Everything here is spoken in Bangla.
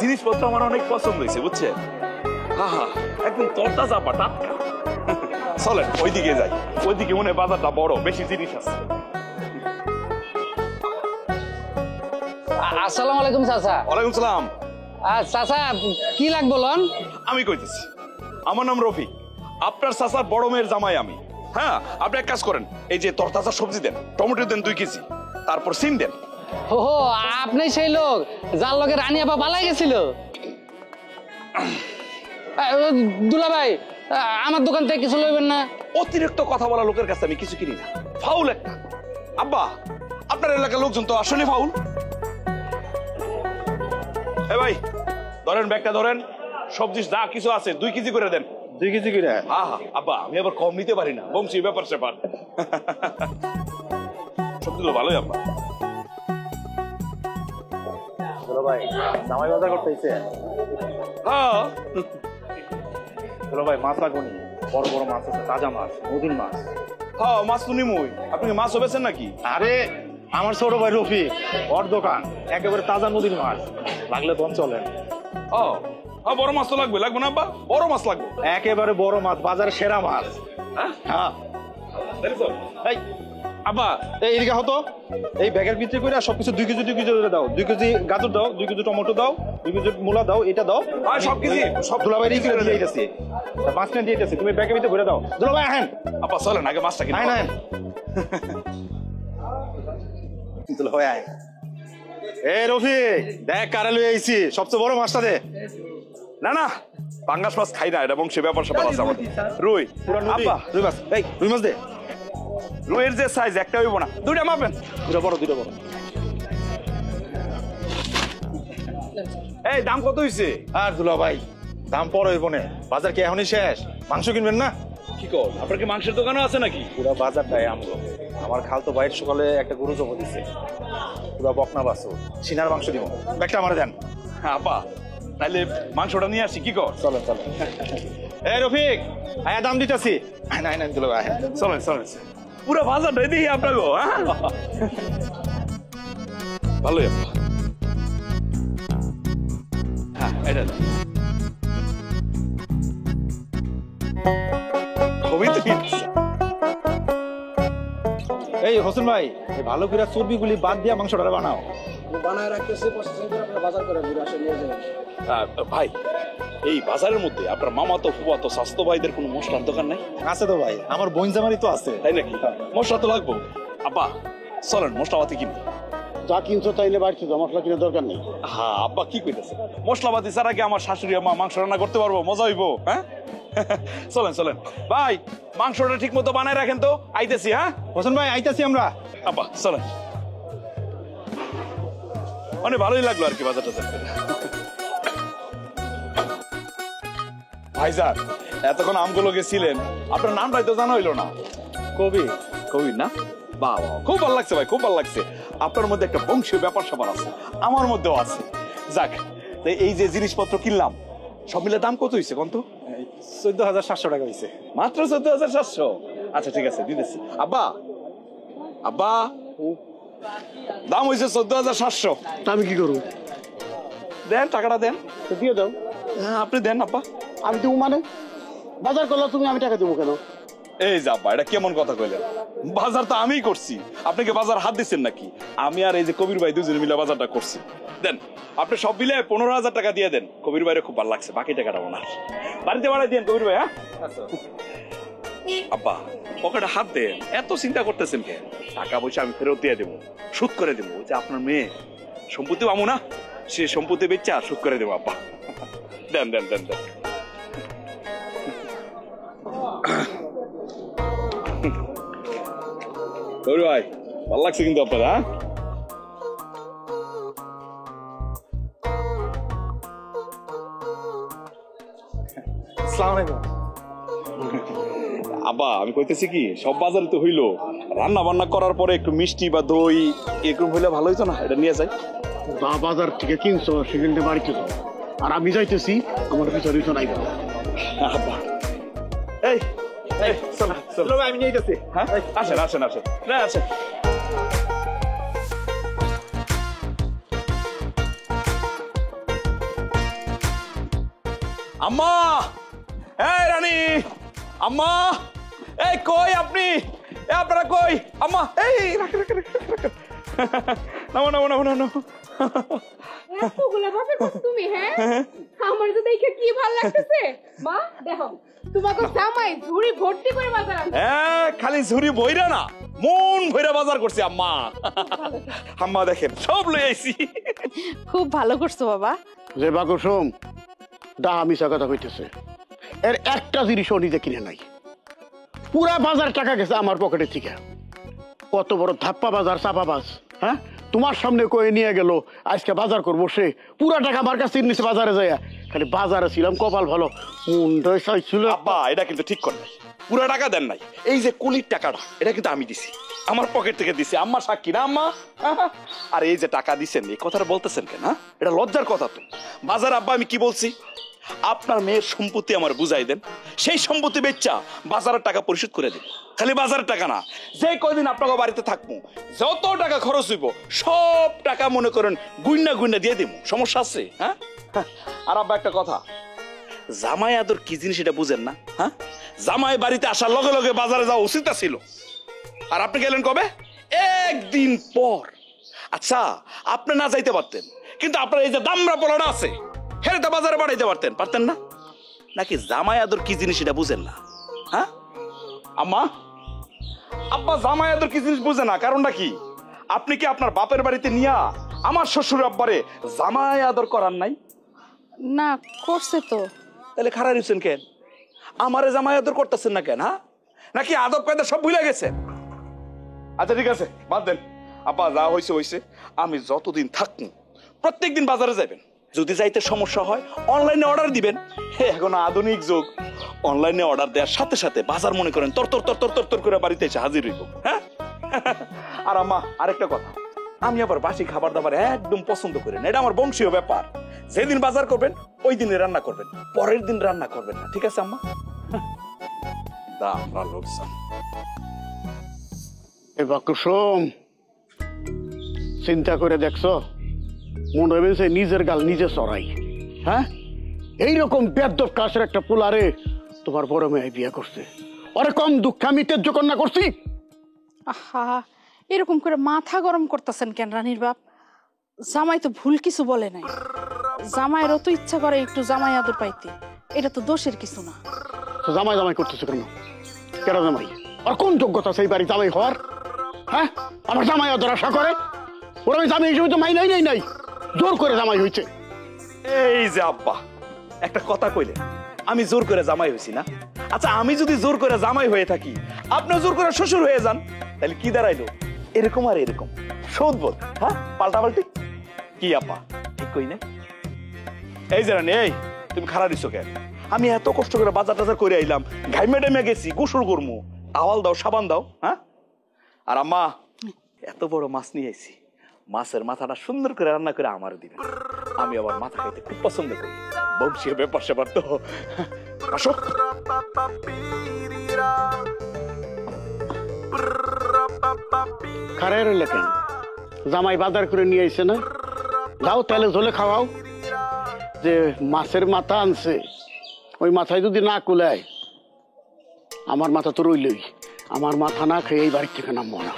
জিনিসপত্র আমার অনেক পছন্দ হয়েছে বুঝছেন। হ্যাঁ একদম তরতাজা বা টাটকা। চলেন ওইদিকে যাই, ওইদিকে মনে হয় বাজারটা বড়, বেশি জিনিস আছে। আসসালামু আলাইকুম চাচা। ওয়ালাইকুম সালাম। চাচা কি লাগবে বলুন? আমি কইতেছি, আমার নাম রফিক, আপনার চাচার বড় মেয়ের জামাই আমি। হ্যাঁ আপনি এক কাজ করেন, এই যে তরতাজা সবজি দেন, টমেটো দেন 2 কেজি, তারপর সিম দেন। ও আপনি সেই লোক যার লগে রানী আপা পালাই গেছিল। দুলা ভাই আমার দোকান থেকে কিছু লইবেন না? অতিরিক্ত কথা বলা লোকের কাছে আমি কিছু কিনি না, ফাউল একটা। আব্বা আপনার এলাকার লোকজন তো আসলে ফাউল। এ ভাই ধরেন ব্যাগটা ধরেন, সবজি যা কিছু আছে 2 কেজি করে দেন। 2 কেজি করে? হ্যাঁ হ্যাঁ আব্বা, আমি আবার কম নিতে পারি না, বংশী ব্যাপার স্যাপার। সবজিগুলো ভালোই আব্বা। দুলা ভাই জামাই বাজার করতেছে? হ্যাঁ দুলা ভাই মাছ লাগবে, বড় বড় মাছ আছে, তাজা মাছ, নদীর মাছ। হ্যাঁ মাছ তো নিমই। আপনি কি মাছ বেছেন নাকি? আরে আমার ছোট ভাই রফিক, ওর দোকান একেবারে তাজা নদীর মাছ, লাগলে তো চলে। ও হ্যাঁ বড় মাছ তো লাগবে, লাগবে না আব্বা? বড় মাছ লাগবে, একেবারে বড় মাছ, বাজারের সেরা মাছ। হ্যাঁ এই আব্বা এইদিকে হতো, এই ব্যাগের ভিতরে করে সবকিছু 2 কেজি 2 কেজি দাও। 2 কেজি গাজর দাও, 2 কেজি টমেটো দাও, 2 কেজি মূলা দাও, এটা দাও। সব কেজি সব দুলাভাই দিয়ে দিতেছি, মাছটা দিয়ে দিতেছি, তুমি ব্যাগের ভিতরে ভরে দাও। দুলাভাই হ্যাঁ আব্বা চলেন আগে মাছটা কিনে। হ্যাঁ দুলাভাই আয়। এ রফিক দেখ কারে লই আইছি, সবচেয়ে বড় মাছটা দে। না না পাঙ্গাস মাছ খাই না, এটা বংশী ব্যাপার স্যাপার আছে আমাদের। রুই আব্বা, রুই মাছ, এই রুই মাছ দে। রুইয়ের যে সাইজ একটা হইব না, 2টা মাপেন। 2টা বড়, 2টা বড়। এই দাম কত হইছে? আর দুলাভাই দাম পরে হইব না, বাজার কি এখনই শেষ? মাংস কিনবেন না? কি কর, আপনার কি মাংসের দোকানও আছে নাকি? পুরা বাজারটাই আমগো। আমার খালতো বাইর সকালে একটা গরু জব দিছে, পুরা বকনা বাছুর, সিনার মাংস দিব। ব্যাগটা আমারে দেন। হ্যাঁ আব্বা তাইলে মাংসটা নিয়ে আসি, কি কর? চলেন চলেন। এই রফিক আয়া দাম দিতেছি। নাই নাই দুলাভাই চলেন চলেন, পুরো বাজারটাই দেখি আপনাকে। হ্যাঁ ভালোই আব্বা। হ্যাঁ এটা খুবই তো এই হোসেন ভাই, এই ভালো করে চর্বিগুলি বাদ দিয়া মাংসটা বানাও। বানায় রাখতেছি, প্রসেসিং করে আপনারা বাজার করে ঘুরে আসে নিয়ে যাবেন। ভাই এই বাজারের মধ্যে আপনার মামা তো ফুবা তো স্বাস্থ্য ভাইদের কোনো মশলার দোকান নাই? আছে তো ভাই, আমার বোন জামারি তো আছে। তাই নাকি? মশলা তো লাগবো। আব্বা চলেন মশলাপাতি কিনি। যা কিনছো তাইলে বাড়ছে, মশলা কিনে দরকার নেই। হ্যাঁ আব্বা কি কইতেছে, মশলাপাতি ছাড়া কি আমার শাশুড়ি মা মাংস রান্না করতে পারবো? মজা হইবো। হ্যাঁ চলেন চলেন ভাই, মাংসটা ঠিক মতো বানায় রাখেন তো, আইতেছি। হ্যাঁ হোসেন ভাই আইতাছি আমরা। আব্বা চলেন। অনেক ভালোই লাগলো আর কি বাজারটা দেখতে। ভাইজান এতক্ষণ আমগুলো গেছিলেন, আপনার নামটাই তো জানা হইলো না। কবি। কবির না? বাহ খুব ভালো লাগছে ভাই, খুব ভালো লাগছে। আপনার মধ্যে একটা বংশীয় ব্যাপার স্যাপার আছে, আমার মধ্যেও আছে। যাক এই যে জিনিসপত্র কিনলাম সব মিলে দাম কত হয়েছে কোন তো? 14,700 টাকা হয়েছে। মাত্র 14,700? আচ্ছা ঠিক আছে দিতেছি। আব্বা আব্বা দাম হয়েছে 14,700। আমি কি করবো? দেন টাকাটা দেন। দিয়ে দাও। হ্যাঁ আপনি দেন আব্বা। আমি দেবো মানে? বাজার করলে তুমি, আমি টাকা দেবো কেন? এই যে আব্বা এটা কেমন কথা কইলেন? বাজার তো আমিই করছি, আপনি কি বাজার হাত দিচ্ছেন নাকি? আমি আর এই যে কবির ভাই দুজনে মিলে বাজারটা করছি। দেন আপনি সব মিলে 15,000 টাকা দিয়ে দেন। কবির ভাইয়ের খুব ভালো লাগছে, বাকি টাকাটা ওনার বাড়িতে বাড়াই দেন কবির ভাই। হ্যাঁ আব্বা পকেটে হাত দেন, এত চিন্তা করতেছেন কেন? টাকা পয়সা আমি ফেরত দিয়ে দেবো, সুদ করে দেবো। যে আপনার মেয়ে সম্পত্তি পাবো না, সে সম্পত্তি বেচা সুদ করে দেবো। আব্বা দেন দেন দেন দেন। কবির ভাই ভালো লাগছে কিন্তু আপনার। হ্যাঁ আসসালামু আলাইকুম। আব্বা আমি কইতেছি কি, সব বাজারে তো হইলো, রান্না বান্না করার পরে একটু মিষ্টি বা দই এরকম হইলে ভালো হইতো না? এটা নিয়ে যাই। বাজার থেকে কিনছো, সেখানে বাড়িতে যাও। আর আমি যাইতেছি, আমার পিছনে পিছনে নাই। আব্বা এই এই চলো চলো আমি নিয়ে যাচ্ছি। হ্যাঁ আসেন আসেন আসেন না আসেন। আম্মা, এই রানী, আম্মা, এই কই আপনি? আপনারা কই? আম্মা, এই রাখেন রাখেন রাখেন রাখেন। নামো নামো নামো নামো। এতগুলা বাপের কাছে তুমি, হ্যাঁ? আমার তো দেখে কি ভালো লাগতেছে। মা দেখো, তোমাকে জামাই ঝুড়ি ভর্তি করে বাজার আনছে। হ্যাঁ, খালি ঝুরি বইরা না, মন ভইরা বাজার করছে আম্মা। আম্মা দেখেন সব লই আইছি। খুব ভালো করছো বাবা। যে বা কুসুম ডাহা মিশা কথা কইতেছে, এর একটা জিনিসও নিজে কিনে নাই। পুরা বাজার টাকা গেছে আমার পকেটে থেকে। কত বড় ধাপ্পা বাজার, চাপাবাজ। হ্যাঁ, তোমার সামনে কয়ে নিয়ে গেল আজকে বাজার করবো, সে পুরা টাকা আমার কাছে নিচ্ছে বাজারে যায়। খালি বাজারে ছিলাম, কপাল ভালো, মুন্ডায় চাইছিল। আব্বা এটা কিন্তু ঠিক করে নাই, পুরা টাকা দেন নাই। এই যে কুলির টাকাটা, এটা কিন্তু আমি দিছি, আমার পকেট থেকে দিছি। আম্মা সাক্ষী না আম্মা? আর এই যে টাকা দিছেন, এই কথাটা বলতেছেন কেন? হ্যাঁ, এটা লজ্জার কথা তো। বাজার আব্বা আমি কি বলছি? আপনার মেয়ের সম্পত্তি আমার বুঝাই দেন, সেই সম্পত্তি বেচা বাজারের টাকা পরিশোধ করে দেন। খালি বাজারের টাকা না, যে কয়দিন আপনাকে বাড়িতে থাকবো, যত টাকা খরচ হইব সব টাকা মনে করেন গুইনা গুইনা দিয়ে দিব। সমস্যা আছে? হ্যাঁ। আর আব্বা একটা কথা, জামাই আদর কি জিনিস এটা বুঝেন না? হ্যাঁ, জামাই বাড়িতে আসার লগে লগে বাজারে যাওয়া উচিত ছিল, আর আপনি গেলেন কবে? একদিন পর। আচ্ছা, আপনি না যাইতে পারতেন, কিন্তু আপনার এই যে দামরা পোলাটা আছে, হেরে তো বাজারে বাড়াইতে পারতেন, পারতেন না? নাকি জামাই আদর কি জিনিস এটা বুঝেন না? হ্যাঁ আম্মা, আব্বা জামাই আদর কি জিনিস বুঝে না, কারণটা কি? আপনি কি আপনার বাপের বাড়িতে নিয়া আমার শ্বশুর আব্বারে জামাই আদর করার নাই? না করছে তো। তাহলে খারাপ হচ্ছেন কেন? আমারে জামাই আদর করতেছেন না কেন? হ্যাঁ, নাকি আদর কায়দা সব ভুলে গেছেন? আচ্ছা ঠিক আছে, বাদ দেন আপা, যা হয়েছে হয়েছে। আমি যতদিন থাকবো প্রত্যেকদিন বাজারে যাবেন, যদি যাইতে সমস্যা হয় অনলাইনে অর্ডার দিবেন। এখন আধুনিক যুগ, অনলাইনে অর্ডার দেওয়ার সাথে সাথে বাজার মনে করেন তর তর তর তর তর তর করে বাড়িতে এসে হাজির হইব। হ্যাঁ। আর আম্মা আরেকটা কথা, আমি আবার বাসি খাবার দাবার একদম পছন্দ করি না, এটা আমার বংশীয় ব্যাপার। যেদিন বাজার করবেন ওই দিনে রান্না করবেন, পরের দিন রান্না করবেন না, ঠিক আছে আম্মা? দামরা লোকসান। এবার কুসুম চিন্তা করে দেখছো, মনে হয়েছে নিজের গাল নিজে চড়াই। হ্যাঁ, এইরকম বেদব কাশের একটা পোলারে তোমার বড় মেয়ে বিয়ে করছে। ওরে কম দুঃখ আমি তেজ্য কন্যা করছি? আহা, এরকম করে মাথা গরম করতেছেন কেন রানীর বাপ? জামাই তো ভুল কিছু বলে নাই। জামাইয়েরও তো ইচ্ছা করে একটু জামাই আদর পাইতে, এটা তো দোষের কিছু না। তো জামাই জামাই করতেছে কেন? কেন জামাই? আর কোন যোগ্যতা সেই বাড়ি জামাই হওয়ার? হ্যাঁ, আমার জামাই আদর আশা করে? ওরা আমি জামাই হিসেবে তো মাই নাই নাই নাই, জোর করে জামাই হয়েছে। এই যে আব্বা একটা কথা কইলেন, আমি জোর করে জামাই হয়েছি না? আচ্ছা, আমি যদি জোর করে জামাই হয়ে থাকি, আপনি জোর করে শ্বশুর হয়ে যান, তাহলে কি দাঁড়াইলো? এরকম আর এরকম সৌদবোধ। হ্যাঁ, পাল্টাপাল্টি কি আব্বা ঠিক কই না? এই যে রানী, এই তুমি খারাপ দিছো কেন? আমি এত কষ্ট করে বাজার টাজার করে আইলাম, ঘাইমে টাইমে গেছি, গোসল করবো, আওয়াল দাও, সাবান দাও। হ্যাঁ, আর আম্মা এত বড় মাছ নিয়ে আইছি, মাছের মাথাটা সুন্দর করে রান্না করে আমার দিবেন। আমি আবার মাথা খাইতে খুব পছন্দ করি, বংশীয় ব্যাপার সেবার তো। আসো। খারাই রইলে কেন? জামাই বাজার করে নিয়ে আইছে না, দাও তেলে ঝোলে খাওয়াও। যে মাছের মাথা আনছে, ওই মাথায় যদি না কুলায়, আমার মাথা তো রইলই। আমার মাথা না খেয়ে এই বাড়ির থেকে নামবো না।